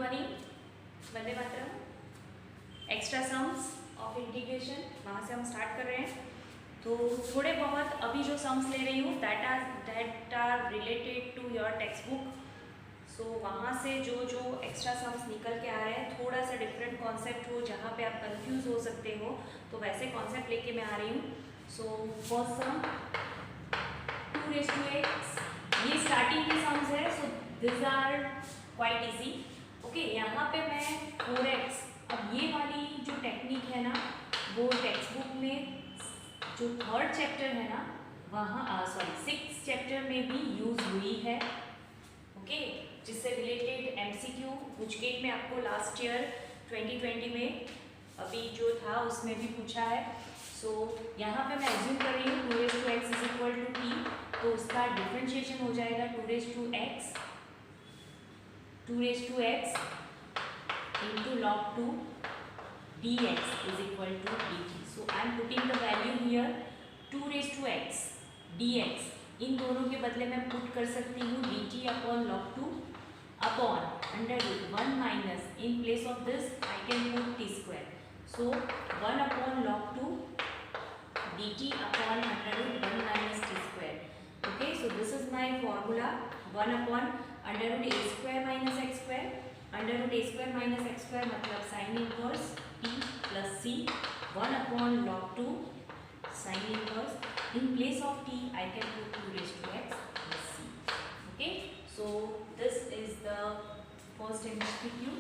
Morning, Vande Mataram. Extra sums of integration, वहाँ से हम स्टार्ट कर रहे हैं। तो थोड़े बहुत अभी जो सम्स ले रही हूँ that are related to your text book. So वहाँ से जो एक्स्ट्रा सम्स निकल के आ रहे हैं, थोड़ा सा डिफरेंट कॉन्सेप्ट हो जहाँ पे आप कंफ्यूज हो सकते हो, तो वैसे कॉन्सेप्ट लेके मैं आ रही हूँ। सो फर्स्ट सम 2x, ये स्टार्टिंग के सम्स है। So this are quite easy. Okay, यहाँ पे मैं 4x, अब ये वाली जो टेक्निक है ना, वो टेक्स्ट बुक में जो थर्ड चैप्टर है ना, वहाँ सिक्स चैप्टर में भी यूज हुई है। ओके, जिससे रिलेटेड एमसीक्यू बुचकेट में आपको लास्ट ईयर 2020 में अभी जो था उसमें भी पूछा है। सो यहाँ पे मैं एज्यूम कर रही हूँ 2x is equal to t, तो उसका डिफरेंशिएशन हो जाएगा 2x into log 2 dx is equal to dt. So I am putting the value here 2x dx, इन दोनों के बदले मैं पुट कर सकती हूँ dt upon log 2 upon under root 1 minus, in place of this I can put t square. So 1 upon log 2 dt upon under root 1 minus t square. Okay, so this is my formula. 1 upon under root a square minus x square. Under root a square minus x square मतलब sine inverse t plus c. 1 upon log 2 sine inverse, in place of t I can put 2 raised to x plus c. Okay, so this is the first MCQ,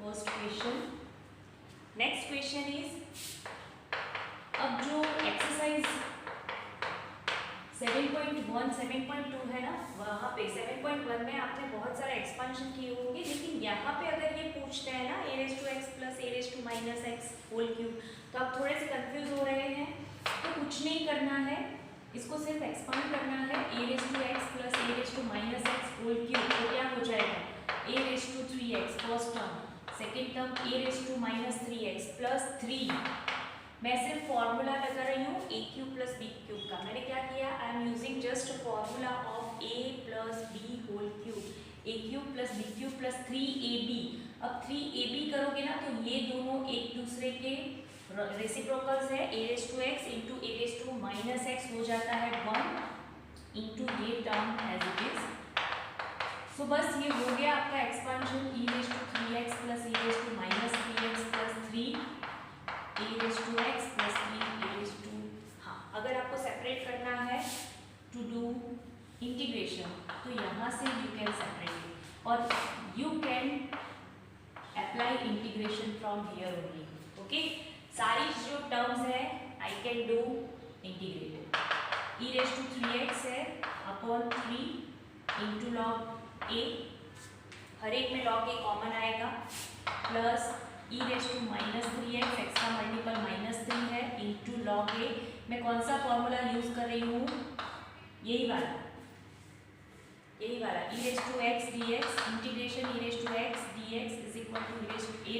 first question. Next question is, अब जो exercise 7.1 7.2 है ना, वहाँ पे 7.1 में आपने बहुत सारा एक्सपांशन किए होंगे, लेकिन यहाँ पे अगर ये पूछते हैं ना a raised to x plus a raised to minus x whole cube, तो आप थोड़े से कंफ्यूज हो रहे हैं. तो कुछ नहीं करना है, इसको सिर्फ एक्सपांड करना है. a raised to x plus a raised to minus x whole cube, तो क्या हो जाएगा a raised to 3x first term, second term a raised to minus 3x plus 3. मैं सिर्फ फॉर्मूला लगा रही हूँ a cube plus b cube का. मैंने क्या किया, I am using just formula of a plus b whole cube. a cube plus b cube plus 3ab. अब 3ab करोगे ना तो ये दोनों एक दूसरे के रेसिप्रोकल्स है. a raise to x into a raise to minus x हो जाता है 1 इंटू ये term as it is. So बस ये हो गया आपका expansion. e raise to 3x plus e raise to minus 3x plus 3 a raised to x plus 3 a raised to, हाँ, अगर आपको सेपरेट करना है टू डू इंटीग्रेशन तो यहाँ से यू कैन सेपरेट और you can apply integration from here only. Okay, सारी जो टर्म्स है I can do integrated. e raised to 3x है अपॉन 3 इंटू लॉग a, हर एक में लॉग a कॉमन आएगा, plus e raise to minus 3x, x का multiple minus 3 है, इंटू लॉग a. मैं कौन सा फॉर्मूला यूज कर रही हूँ, यही वाला e raise to x dx, integration e raise to x dx is equal to a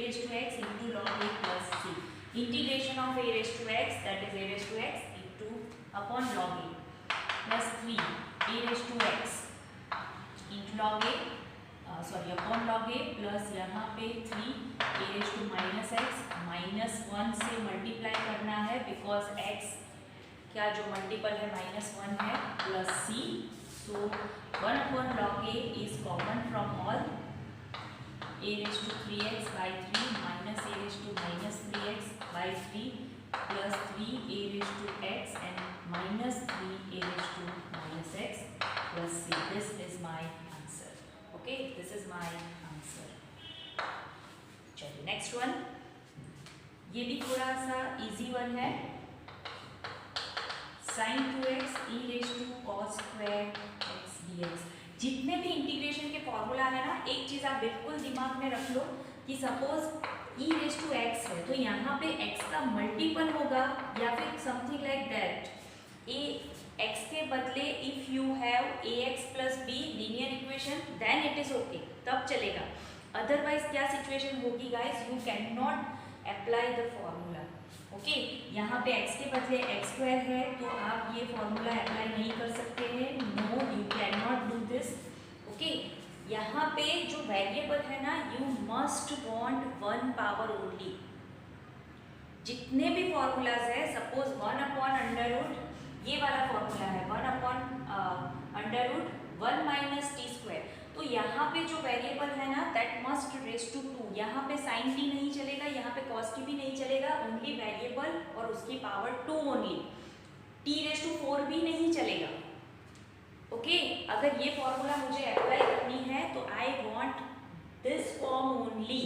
raise to x into log a plus c. Integration of a raise to x that is a raise to x into upon log a plus 3 a raise to x into log a upon log a plus यहाँ पे 3 a raise to minus x minus 1 से multiply करना है because x क्या जो multiple है minus 1 है, plus c. So 1 upon log a is common from all. a raise to 3x by 3 minus a raise to minus 3x by 3 plus 3 a raise to x and minus 3 a raise to minus x plus c. This is my answer. Okay, this is my answer. चलिए next one, ये भी थोड़ा सा easy one है. sin 2x e raise टू cos square x dx. जितने भी integration के फॉर्मूला है ना, एक चीज आप बिल्कुल दिमाग में रख लो कि suppose e raise to x है तो यहाँ पे x का मल्टीपल होगा या फिर समथिंग लाइक दैट. x के बदले if you have ax plus b linear equation then it is okay, तब चलेगा. अदरवाइज क्या सिचुएशन होगी guys, you can not apply the formula. Okay, यहाँ पे x के बदले x स्क्वायर है तो आप ये फॉर्मूला अप्लाई नहीं कर सकते हैं. No, you can not do this. Okay, यहाँ पे जो वेरिएबल है ना, you must want one power only. जितने भी फॉर्मूलाज है, सपोज 1/√, ये वाला फॉर्मूला है 1/√1 माइनस टी स्क्वायर, तो यहाँ पे जो वेरिएबल है ना, दैट मस्ट रेज टू 2। यहाँ पे साइन टी नहीं चलेगा, यहाँ पे कॉस टी भी नहीं चलेगा, ओनली वेरिएबल और उसकी power 2 only. T raise to 4 भी नहीं चलेगा। ओके, अगर ये फॉर्मूला मुझे अप्लाई करनी है तो I want this form only.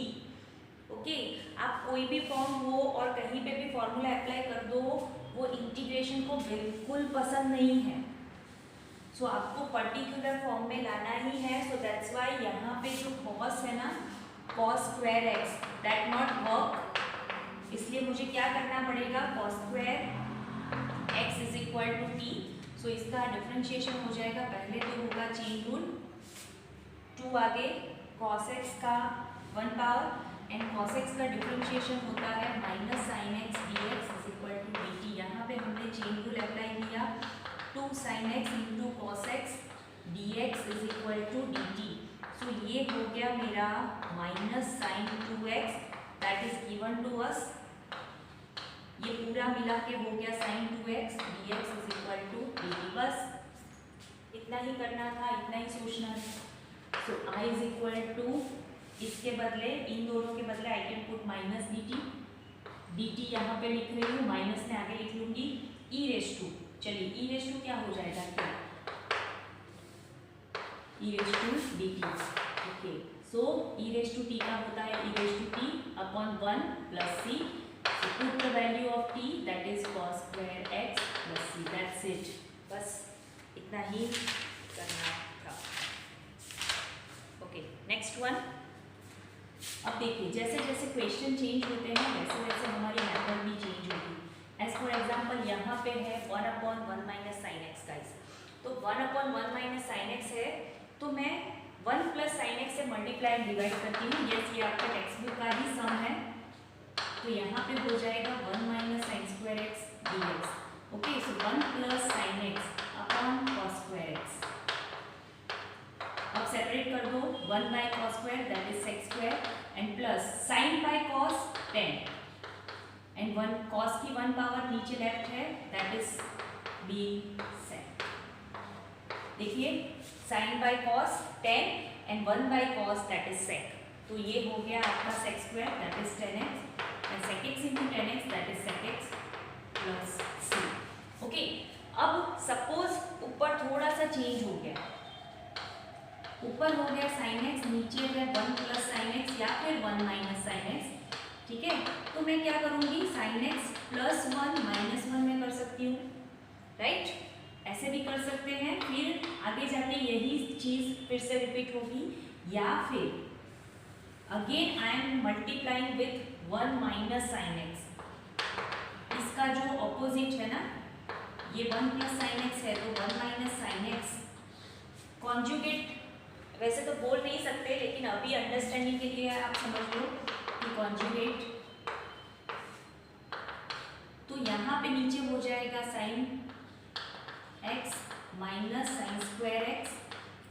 Okay, आप कोई भी फॉर्म हो और कहीं पे भी फॉर्मूला अप्लाई कर दो, वो इंटीग्रेशन को बिल्कुल पसंद नहीं है। सो आपको पर्टिकुलर फॉर्म में लाना ही है। सो दैट्स वाई यहाँ पे जो कॉस है ना, cos square x, that not work. इसलिए मुझे क्या करना पड़ेगा, cos square x is equal to t. So इसका डिफरेंशिएशन हो जाएगा, पहले तो होगा चेन रूल, 2 आगे कॉस एक्स का 1 पावर एंड कॉस एक्स का डिफरेंशिएशन होता है minus sine x d x is equal to d t. यहाँ पे हमने चेन रूल अप्लाई किया, 2 sine x into cos x d x is equal to d t. So ये हो गया मेरा minus sine 2x that is given to us. ये पूरा मिला के हो गया sine 2x dx is equal to dt। बस इतना ही करना था, इतना ही सोचना था। सो i इज इक्वल टू, इसके बदले, इन दोनों के बदले आई कैन पुट माइनस dt यहाँ पे लिख रही हूँ, माइनस में आगे लिख लूंगी e रेज टू। चलिए e रेज टू क्या हो जाएगा, क्या e raise to dt। Okay, so e raise to t का होता है e raise to t upon 1 plus c। So put the value of t, that is cos square x plus c. That's it. बस इतना ही करना था। Okay, next one. अब देखिए, जैसे जैसे क्वेश्चन चेंज होते हैं वैसे वैसे हमारी मेथड भी चेंज होगी। एज फॉर एग्जांपल यहाँ पे है 1/1 माइनस साइन एक्स गाइस। तो 1/1 माइनस साइन एक्स है, तो मैं 1 प्लस साइन एक्स से मल्टीप्लाई डिवाइड करती हूँ। यस, ये आपका टेक्स्ट बुक का ही सम है। तो यहाँ पे हो जाएगा 1 minus sine square x d x. Okay, so 1 plus sine x upon cos square x. अब सेपरेट कर दो, 1 by cos square that is sec square and plus sine by cos 10 and 1 cos की 1 पावर नीचे left है that is b sec. देखिए, sine by cos 10 and 1 by cos that is sec. तो ये हो गया आपका sec square that is 10x and sec x into 10x that is sec x plus c. Okay, अब suppose ऊपर थोड़ा सा चेंज हो गया, ऊपर हो गया sin x, नीचे है 1 प्लस साइन एक्स या फिर 1 माइनस साइन एक्स। ठीक है, तो मैं क्या करूंगी, sin x प्लस 1 माइनस 1 में कर सकती हूँ, राइट? ऐसे भी कर सकते हैं, फिर आगे जाके यही चीज फिर से रिपीट होगी, या फिर again I am multiplying with 1 minus sine x. इसका जो ऑपोजिट है ना, ये 1 प्लस साइन एक्स है, तो 1 माइनस साइन एक्स कॉन्जुगेट, वैसे तो बोल नहीं सकते लेकिन अभी अंडरस्टैंडिंग के लिए आप समझ लो कि कॉन्जुगेट। तो यहाँ पे नीचे हो जाएगा sine x minus sine square x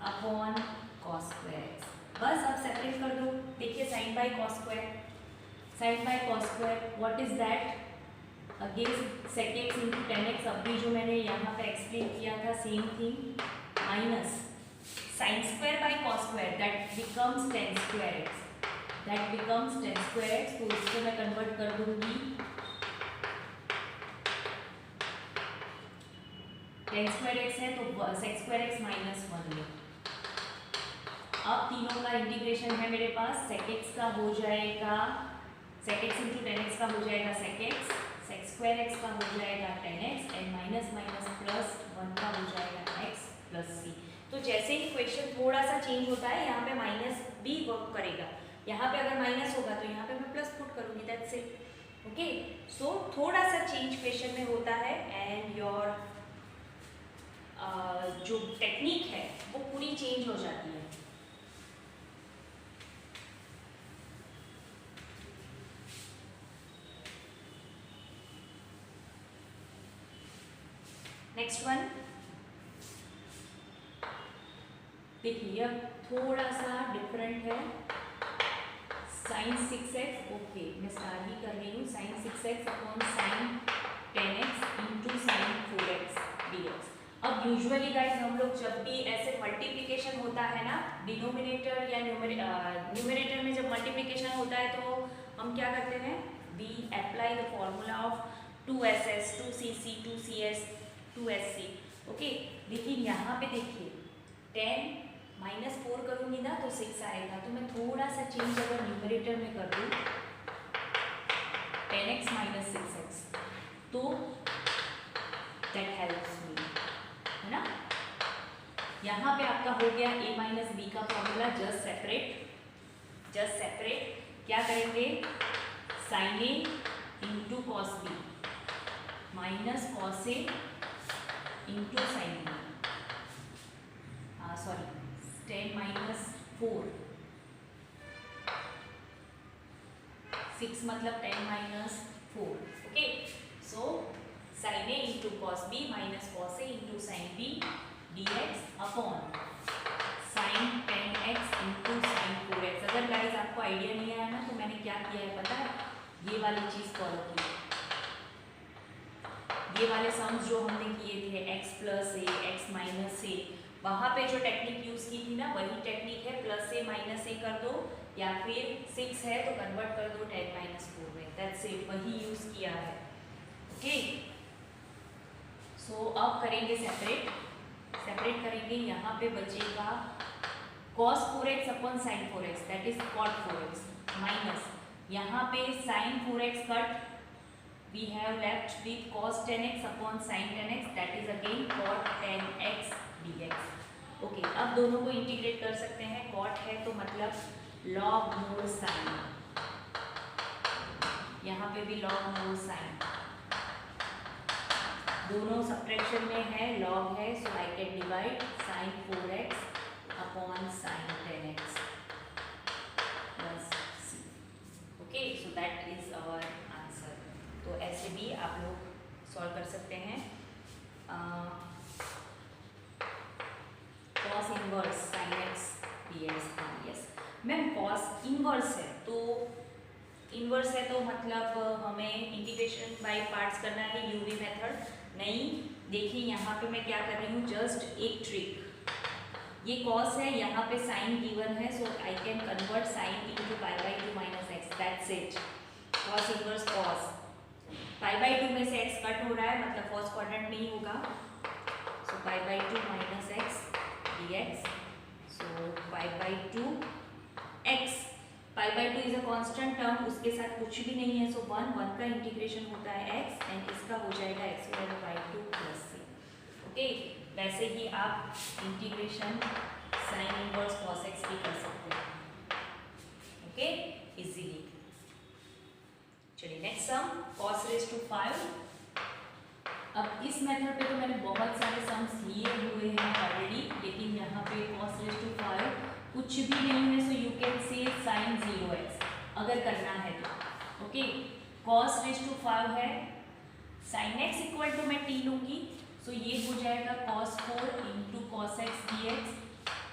upon cos square x. बस अब सेपरेट कर दो। देखिए, sine by cos square, sine by cos square what is that, again sec x into 10x। अभी जो मैंने यहाँ पे एक्सप्लेन किया था same thing, minus sine square by cos square that becomes 10 square x, that becomes 10 square x. तो इसको मैं कन्वर्ट कर दूंगी 10 स्क्वायर एक्स है तो सेक स्क्वायर एक्स माइनस 1 में। अब तीनों का इंटीग्रेशन है मेरे पास, सेक एक्स का हो जाएगा, सेक एक्स इंटू 10x का हो जाएगा sec x, sec square x का हो जाएगा 10x and minus minus plus 1 का हो जाएगा x प्लस सी। तो जैसे ही क्वेश्चन थोड़ा सा चेंज होता है, यहाँ पे माइनस भी वर्क करेगा। यहाँ पे अगर माइनस होगा तो यहाँ पे मैं प्लस पुट करूँगी, दैट्स इट। ओके, सो थोड़ा सा चेंज क्वेश्चन में होता है एंड योर जो टेक्निक है वो पूरी चेंज हो जाती है। नेक्स्ट वन, देखिए अब थोड़ा सा डिफरेंट है, साइन 6x, ओके मैं स्टार ही कर रही हूँ, sine 6x upon sine 10x into sine 4x dx। अब यूजुअली गाइस हम लोग जब भी ऐसे मल्टीप्लिकेशन होता है ना, डिनोमिनेटर या न्यूमरेटर में जब मल्टीप्लिकेशन होता है तो हम क्या करते हैं, we apply the formula of 2ss 2cc 2cs 2sc, okay. लेकिन यहाँ पे देखिए 10 -4 करूँगी ना तो 6 आएगा, तो मैं थोड़ा सा चेंज अगर न्यूमरेटर में कर दूँ 10x - 6x, तो दैट हेल्प्स मी, है ना। यहाँ पे आपका हो गया a - b का फॉर्मूला, जस्ट सेपरेट क्या करेंगे, sine a into cos b minus cos a into sine b, sorry 10 - 4, 6 मतलब 10 - 4, okay. So sine a into cos b minus cos a into sine b dx upon sine 10x into sine 4x। अगर guys आपको idea नहीं आया ना तो मैंने क्या किया है पता है, ये वाली चीज़ फॉलो की, ये वाले सम्स जो हमने किए थे x plus a x minus a, वहाँ पे जो टेक्निक यूज़ की थी ना वही टेक्निक है, प्लस a माइनस a कर दो या फिर 6 है तो कन्वर्ट कर दो 10 - 4 में, दैट्स इट, वही यूज़ किया है, ओके। सो अब करेंगे सेपरेट करेंगे, यहाँ पे बचेगा cos 4x upon sine 4x that is cot 4x minus यहाँ पे sine 4x cut, we have left with cos 10x upon sine 10x that is again cot 10x dx, okay. अब दोनों को इंटीग्रेट कर सकते हैं, cot है तो मतलब log मोर साइन, यहाँ पे भी log मोर साइन, दोनों सब्ट्रैक्शन में है, लॉग है, so I can divide sine 4x upon sine 10x plus c, okay. So that is our answer. तो ऐसे भी आप लोग सॉल्व कर सकते हैं। Cos inverse sine x dx, yes ma'am cos inverse है तो मतलब हमें इंटीग्रेशन बाय पार्ट्स करना है, यूवी मेथड नहीं। देखिए यहाँ पे मैं क्या कर रही हूँ, जस्ट एक ट्रिक, ये कॉस है, यहाँ पे साइन गिवन है, so I can convert sine into π/2 minus x, that's it. Cos inverse cos, π/2 में से x कट हो रहा है मतलब फर्स्ट क्वाड्रेंट में ही होगा, so π/2 minus x dx, so π/2 x, π/2 is a constant term, उसके साथ कुछ भी नहीं है, सो 1 का इंटीग्रेशन होता है x एंड इसका हो जाएगा x/2 प्लस c, ओके। वैसे ही आप integration sine inverse cos x भी कर सकते हैं, ओके, इजीली। चलिए नेक्स्ट सम, cos⁵5। अब इस मेथड पे तो मैंने बहुत सारे सम्स लिए हुए हैं ऑलरेडी, लेकिन यहाँ पे cos⁵5 कुछ भी नहीं है, so you can say sine 0x अगर करना है तो, ओके। cos⁵5 है, साइन x इक्वल टू मैं t लूँगी, सो ये हो जाएगा cos 4 into cos x dx।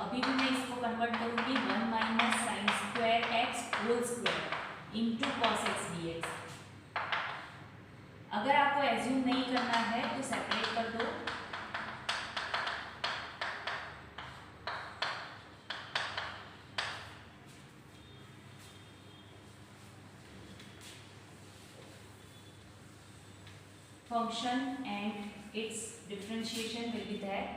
अभी भी मैं इसको कन्वर्ट करूँगी 1 minus sine square x whole square into cos x dx। अगर आपको एज्यूम नहीं करना है तो सेपरेट कर दो, function and its differentiation will be there।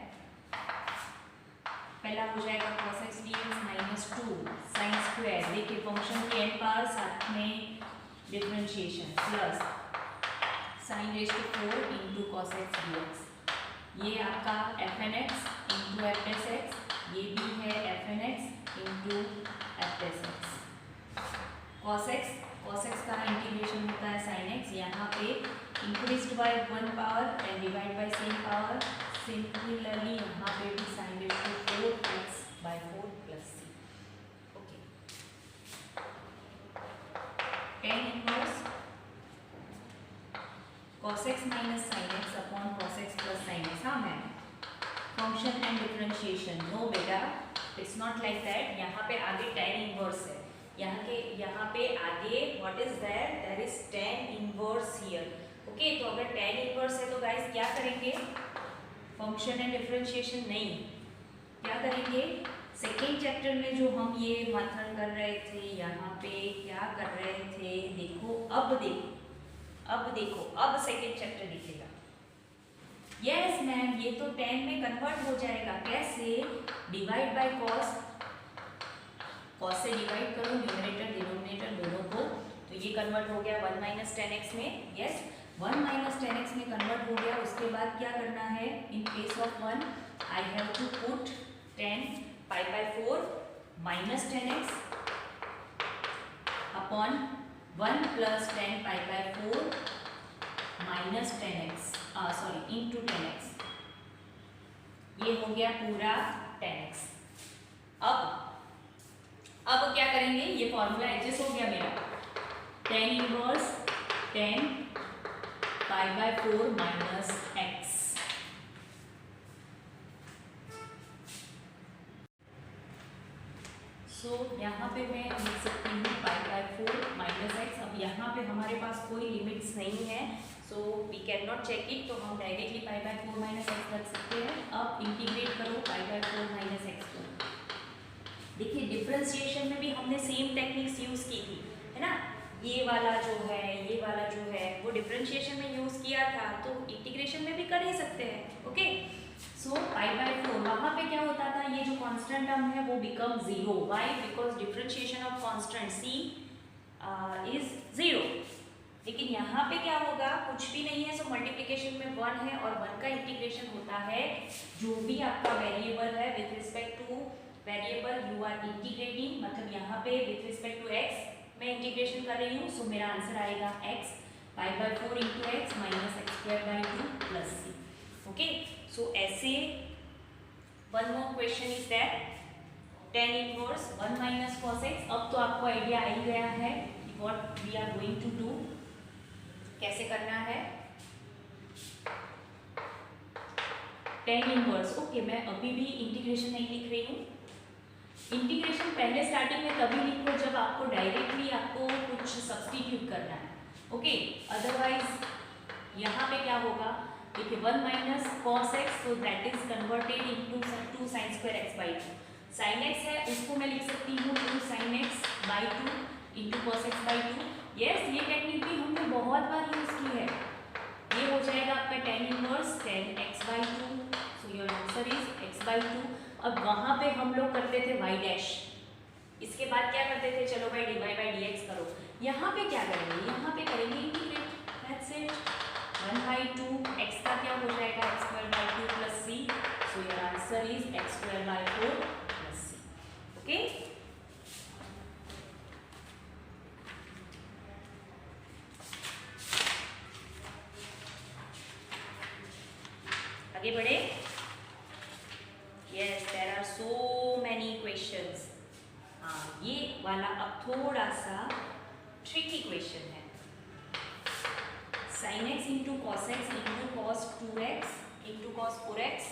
पहला हो जाएगा cos x dx minus 2 sine square, देखिए फंक्शन के n पावर साथ में differentiation plus sine raise to 4 into cos x dx, ये आपका fn(x) इंटू f(x), ये भी है fn(x) into f(x). cos x का इंटीग्रेशन होता है sin x, यहाँ पे increased by 1 power and divide by same power, similarly यहाँ पे भी sine raise to 4x/4 plus c, okay. tan inverse cos x minus sin x upon cos x plus sin x। हाँ ma'am, function and differentiation, no बेटा it's not like that. यहाँ पे आगे tan inverse है, यहाँ पे आगे what is there is tan inverse here. Okay, तो अगर tan इनवर्स है तो गाइस क्या करेंगे, फंक्शन एंड डिफरेंशिएशन नहीं, क्या करेंगे, सेकेंड चैप्टर में जो हम ये मंथन कर रहे थे यहाँ पे क्या कर रहे थे, देखो अब सेकेंड चैप्टर दिखेगा। यस मैम, ये तो 10 में कन्वर्ट हो जाएगा, कैसे, डिवाइड बाय कॉस, कॉस से डिवाइड करो न्यूमरेटर डिनोमिनेटर दोनों को, तो ये कन्वर्ट हो गया 1 माइनस 10x में। यस, 1 माइनस 10x में कन्वर्ट हो गया। उसके बाद क्या करना है, in place of 1 I have to put 10 pi by 4 minus 10x upon 1 plus 10 pi by 4 minus 10x sorry into 10x, ये हो गया पूरा 10x। अब क्या करेंगे, ये फॉर्मूला एडजस्ट हो गया मेरा, tan inverse 10 pi by 4 minus x। सो यहाँ पे मैं लिख सकती हूँ पाई बाय 4 माइनस एक्स। अब यहाँ पे हमारे पास कोई लिमिट्स नहीं है, so we can not check it, तो हम directly pi by 4 minus x रख सकते हैं। अब इंटीग्रेट करो पाई बाय 4 माइनस एक्स को। देखिए डिफरेंशिएशन में भी हमने सेम टेक्निक्स यूज़ की थी, है ना, ये वाला जो है वो डिफरेंशिएशन में यूज़ किया था, तो इंटीग्रेशन में भी कर ही सकते हैं। ओके, सो पाई बाय 4 वहाँ पे क्या होता था, ये जो कांस्टेंट टर्म है वो become 0। Why, because differentiation of constant c is 0। लेकिन यहाँ पे क्या होगा, कुछ भी नहीं है, सो मल्टीप्लिकेशन में 1 है और 1 का इंटीग्रेशन होता है जो भी आपका वेरिएबल है with respect to variable you are integrating, मतलब यहाँ पे विथ रिस्पेक्ट टू x मैं इंटीग्रेशन कर रही हूँ, सो मेरा आंसर आएगा x pi by 4 into x minus x square by 2 plus c. Okay, so ऐसे one more question is that tan inverse 1 minus cos x। अब तो आपको आइडिया आ ही गया है कि what we are going to do, कैसे करना है tan इनवर्स। ओके, मैं अभी भी इंटीग्रेशन नहीं लिख रही हूँ, इंटीग्रेशन पहले स्टार्टिंग में तभी लिखो जब आपको डायरेक्टली आपको कुछ सब्स्टिट्यूट करना है। ओके, अदरवाइज यहाँ पे क्या होगा, देखिए 1 माइनस कॉस एक्स, तो that is converted into 2 sine square x by 2। Sine x है उसको मैं लिख सकती हूँ 2 sine x by 2 into cos x by 2। Yes, ये टेक्निक भी हमने बहुत बार यूज की है। ये हो जाएगा आपका tan inverse 10 x by 2, so your answer is x by 2। अब वहाँ पे हम लोग करते थे y डैश, इसके बाद क्या करते थे, चलो भाई dy बाई dx करो। यहाँ पे क्या करेंगे, यहाँ पे करेंगे integrate, that's it. 1 by 2 x का क्या हो जाएगा, x square by 2 plus c, so your answer is x square by 4 plus c। Okay, आगे बढ़े। Yes, there are so many questions. हाँ, ये वाला अब थोड़ा सा ट्रिकी क्वेश्चन है। sin x into cos x into cos 2x into cos 4x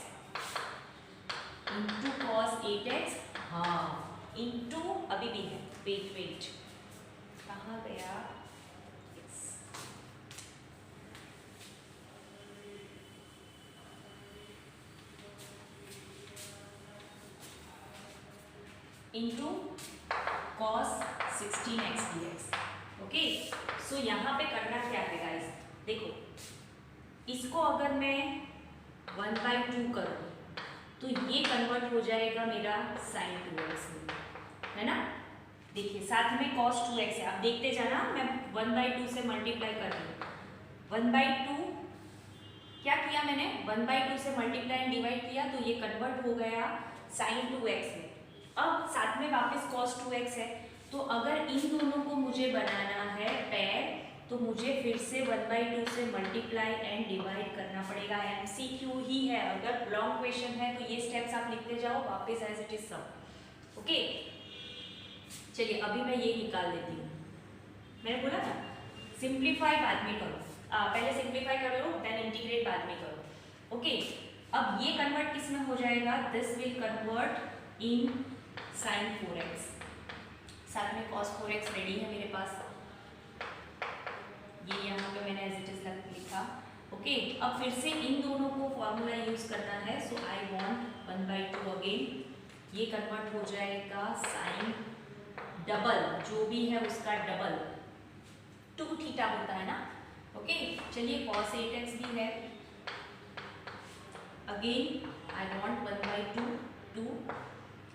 into cos 8x, हाँ इंटू अभी भी है, वेट कहाँ गया, into cos 16x dx। Okay, so यहाँ पे करना क्या है गाइस, देखो इसको अगर मैं 1 बाई 2 करूँ तो ये कन्वर्ट हो जाएगा मेरा sin 2x में, है ना। देखिए साथ में cos 2x है, अब देखते जाना, मैं 1 बाई 2 से मल्टीप्लाई कर रही हूँ। 1 बाई 2 क्या किया मैंने, 1 बाई 2 से मल्टीप्लाई एंड डिवाइड किया तो ये कन्वर्ट हो गया sin 2x में। अब साथ में वापस cos 2x है, तो अगर इन दोनों को मुझे बनाना है पैर, तो मुझे फिर से 1 बाई 2 से मल्टीप्लाई एंड डिवाइड करना पड़ेगा। MCQ ही है, अगर लॉन्ग क्वेश्चन है तो ये स्टेप्स आप लिखते जाओ वापस एज इट इज सब। ओके, चलिए अभी मैं ये निकाल देती हूँ। मैंने बोला था सिंप्लीफाई बाद में करो, पहले सिंप्लीफाई कर लो देन इंटीग्रेट बाद में करो। ओके, अब ये कन्वर्ट किस में हो जाएगा, this will convert in sine 4x, साथ में cos 4x रेडी है मेरे पास, ये यहाँ पे मैंने एज इट इज लिखा। ओके, अब फिर से इन दोनों को फॉर्मूला यूज करना है। सो आई वांट 1/2 अगेन, ये कन्वर्ट हो जाएगा साइन डबल, जो भी है उसका डबल 2 थीटा होता है ना। ओके, चलिए cos 8x भी है, अगेन आई वांट 1/2 2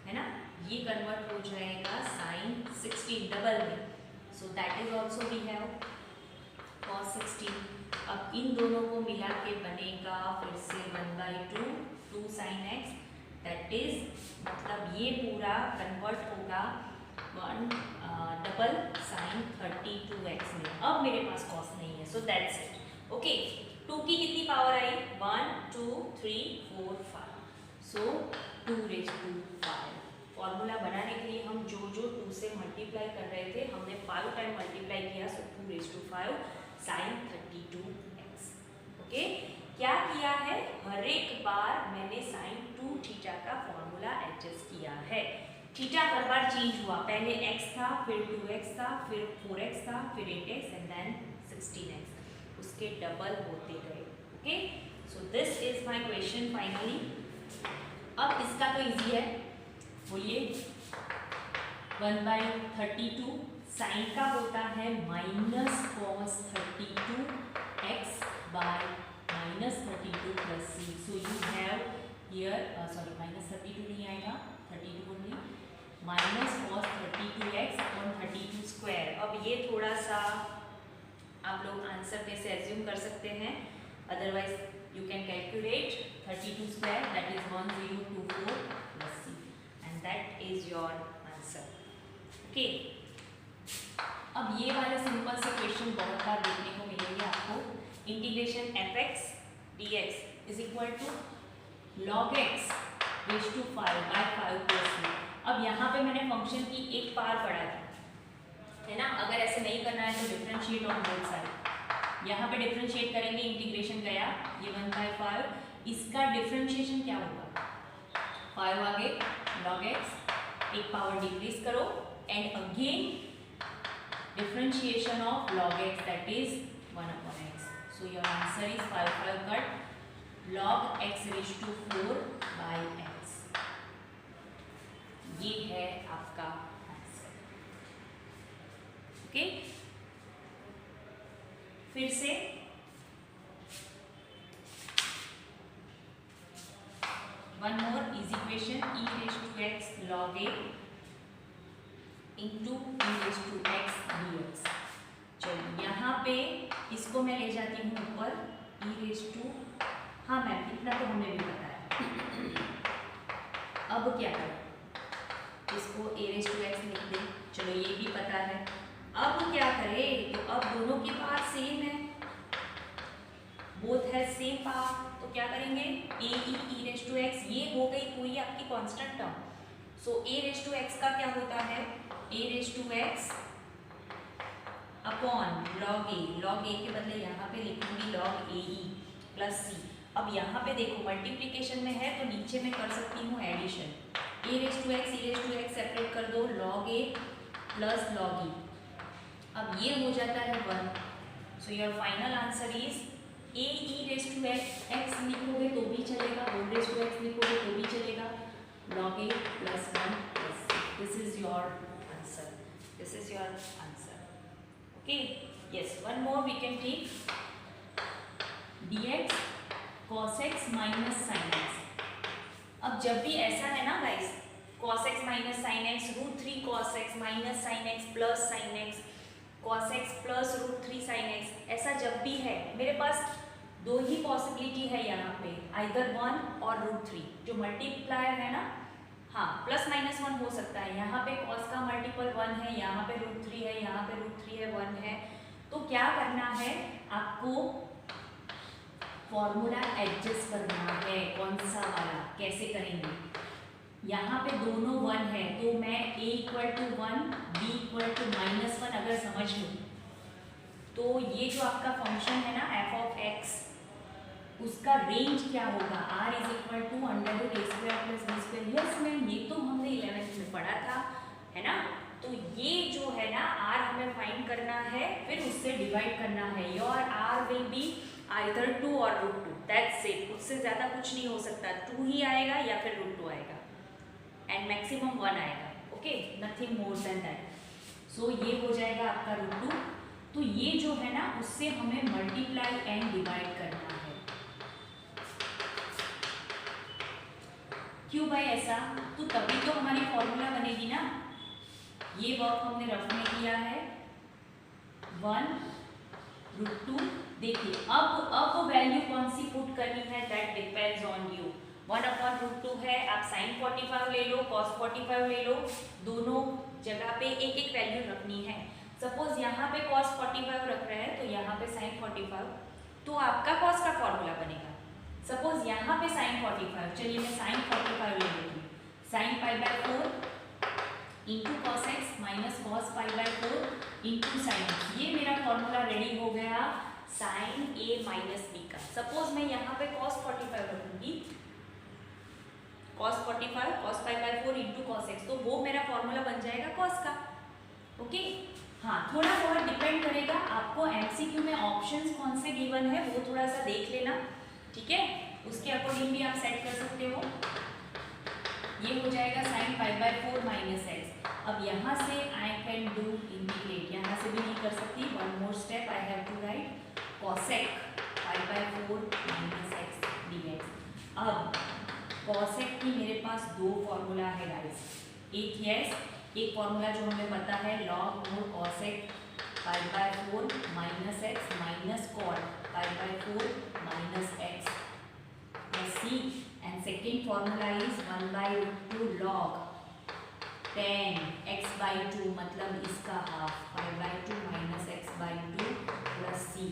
है ना, ये कन्वर्ट हो जाएगा साइन 16 डबल में। So that is also we have cos 16। अब इन दोनों को मिला के बनेगा फिर से 1/2 2 sin x, दैट इज मतलब ये पूरा कन्वर्ट होगा 1 डबल साइन 32x में। अब मेरे पास cos नहीं है, सो दैट्स इट। ओके, 2 की कितनी पावर आई, 1 2 3 4 5, सो 2⁵5। फॉर्मूला बनाने के लिए हम जो 2 से मल्टीप्लाई कर रहे थे हमने 5 टाइम मल्टीप्लाई किया, सो 2⁵5 साइन 32x। ओके, क्या किया है, हर एक बार मैंने साइन 2 थीटा का फॉर्मूला एडजस्ट किया है। थीटा हर बार चेंज हुआ, पहले x था, फिर 2x था, फिर 4x था, फिर 8x एंड देन 16x, उसके डबल होते गए। Okay, so this is my question finally. अब इसका तो इजी है, बोलिए 1/32 साइन का होता है minus cos 32x bye minus 32 plus c। So you have here sorry minus 32 नहीं आएगा, 32 only, minus cos 32x upon 32 square. अब ये थोड़ा सा आप लोग आंसर में से एज्यूम कर सकते हैं, otherwise you can calculate 32 square, that is 1024 plus c and that is your answer. Okay, अब ये वाले सिंपल से क्वेश्चन बहुत बार देखने को मिलेंगे आपको। Integration fx dx is equal to log x raise to 5/5 plus c। अब यहाँ पे मैंने फंक्शन की एक पावर पढ़ा थी, है ना, अगर ऐसे नहीं करना है तो डिफरेंशिएट ऑन बोथ साइड। यहाँ पे डिफरेंशिएट करेंगे, इंटीग्रेशन गया, ये 1/5, इसका डिफरेंशिएशन क्या होगा, 5 आगे log x, एक पावर डिक्रीज करो and again differentiation of log x, that is 1/x. So your answer is 5 cut log x raised to 4 by x. ये है आपका आंसर। ओके, फिर से one more easy question, e raised to x log a into e raised to x dx। चलिए यहाँ पे इसको मैं ले जाती हूँ ऊपर, e raised to, हाँ मैम इतना तो हमें भी पता है। अब क्या करें, इसको a raised to x लिख दें, चलो ये भी पता है। अब क्या करें, तो अब दोनों की पावर सेम है, बोथ है सेम पावर, तो क्या करेंगे, e raised to x, ये हो गई पूरी आपकी constant term. So a raised to x का क्या होता है, a raised to x upon log a के बदले यहाँ पे लिखूंगी log ae प्लस c। अब यहाँ पे देखो मल्टीप्लिकेशन में है तो नीचे में कर सकती हूँ addition, a raised to x, e raised to x separate कर दो, log a plus log e, अब ये हो जाता है 1। So your final answer is a e raised to x लिखोगे तो भी चलेगा, o raised to x लिखोगे तो भी चलेगा, log a plus 1 plus c। This is your answer, this is your answer. Okay, yes, one more we can take dx cos x minus sin x। अब जब भी ऐसा है ना guys, cos x minus sin x, √3 cos x minus sin x plus sin x, cos x plus √3 sin x, ऐसा जब भी है मेरे पास दो ही पॉसिबिलिटी है यहाँ पे, आइदर 1 और √3, जो मल्टीप्लायर है ना, हाँ प्लस माइनस 1 हो सकता है, यहाँ पे cos का मल्टीपल 1 है, यहाँ पे √3 है, यहाँ पे √3 है, 1 है, तो क्या करना है आपको, फॉर्मूला एडजस्ट करना है। कौन सा वाला, कैसे करेंगे, यहाँ पे दोनों 1 है तो मैं a equal to 1 b equal to -1 अगर समझ लूँ तो ये जो आपका फंक्शन है ना f ऑफ x, उसका रेंज क्या होगा, r is equal to under root a square plus b square. Yes ma'am, ये तो हमने 11th में पढ़ा था, है ना। तो ये जो है ना r हमें फाइंड करना है, फिर उससे डिवाइड करना है। Your r will be either 2 और रूट 2, दैट्स इट। उससे ज़्यादा कुछ नहीं हो सकता, 2 ही आएगा या फिर रूट 2 आएगा, एंड मैक्सिमम 1 आएगा। Okay, nothing more than that. So ये हो जाएगा आपका रूट 2। तो ये जो है ना उससे हमें मल्टीप्लाई एंड डिवाइड करना है। क्यों भाई ऐसा? तो तभी तो हमारी फॉर्मूला बनेगी ना। ये वर्क हमने रफ में किया है 1 रूट 2। देखिए अब वैल्यू कौन सी पुट करनी है, दैट डिपेंड्स ऑन यू। 1/√2 है, आप sin 45 ले लो, cos 45 ले लो, दोनों जगह पे एक एक वैल्यू रखनी है। सपोज यहाँ पे cos 45 रख रहे हैं तो यहाँ पे sin 45, तो आपका cos का फॉर्मूला बनेगा। सपोज यहाँ पे sin 45, चलिए मैं sin 45 ले लेती हूँ, sin π/4 into cos x minus cos π/4 into sin x। ये मेरा फॉर्मूला रेडी हो गया sin a माइनस b का। सपोज मैं यहाँ पे cos 45 रखूंगी, cos 45 cos π/4 into cos x, तो वो मेरा फॉर्मूला बन जाएगा cos का। ओके हाँ, थोड़ा बहुत डिपेंड करेगा, आपको एमसीक्यू में ऑप्शंस कौन से गिवन है वो थोड़ा सा देख लेना, ठीक है। उसके अकॉर्डिंग भी आप सेट कर सकते हो। ये हो जाएगा sin π/4 माइनस एक्स। अब यहाँ से आई कैन डू इंटीग्रेट, यहाँ से भी नहीं कर सकती, one more step I have to write cosec π/4 minus x dx। अब cosec की मेरे पास दो फॉर्मूला है गाइस। एक फॉर्मूला जो हमें पता है log more cosec π/4 minus x minus cot π/4 minus x plus c, and second formula is 1/√2 log tan x/2, मतलब इसका half π/2 minus x/2 plus c।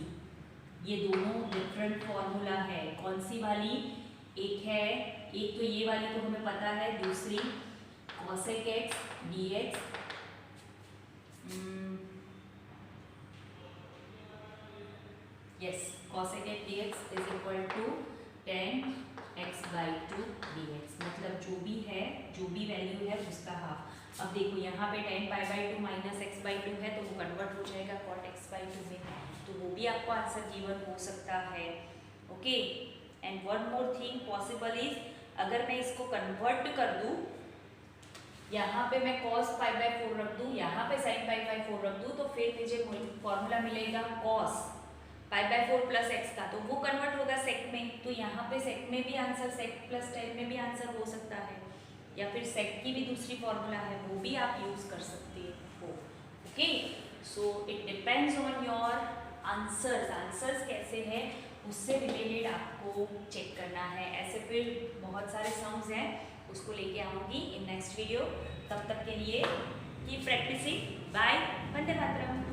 ये दोनों डिफरेंट फॉर्मूला है। कौन सी वाली? एक तो ये वाली तो हमें पता है, दूसरी cosec x dx yes cosec x dx is equal to tan x/2 dx, मतलब जो भी वैल्यू है उसका हाफ। अब देखो यहाँ पे tan π/2 माइनस x/2 है तो वो कन्वर्ट हो जाएगा cot x/2 में, तो वो भी आपको आंसर गिवन हो सकता है। Okay, and one more thing possible is, अगर मैं इसको कन्वर्ट कर दूँ, यहाँ पे मैं cos π/4 रख दूँ, यहाँ पे sin π/4 रख दूँ, तो फिर मुझे फॉर्मूला मिलेगा cos π/4 प्लस एक्स का, तो वो कन्वर्ट होगा सेक में, तो यहाँ पे सेक में भी आंसर, सेक प्लस tan में भी आंसर हो सकता है, या फिर सेक की भी दूसरी फॉर्मूला है वो भी आप यूज कर सकते हो। Okay, so it depends on your answers कैसे हैं उससे रिलेटेड आपको चेक करना है। ऐसे फिर बहुत सारे सम्स हैं, उसको लेके आऊँगी इन नेक्स्ट वीडियो। तब तक के लिए keep practising. Bye, Vande Mataram.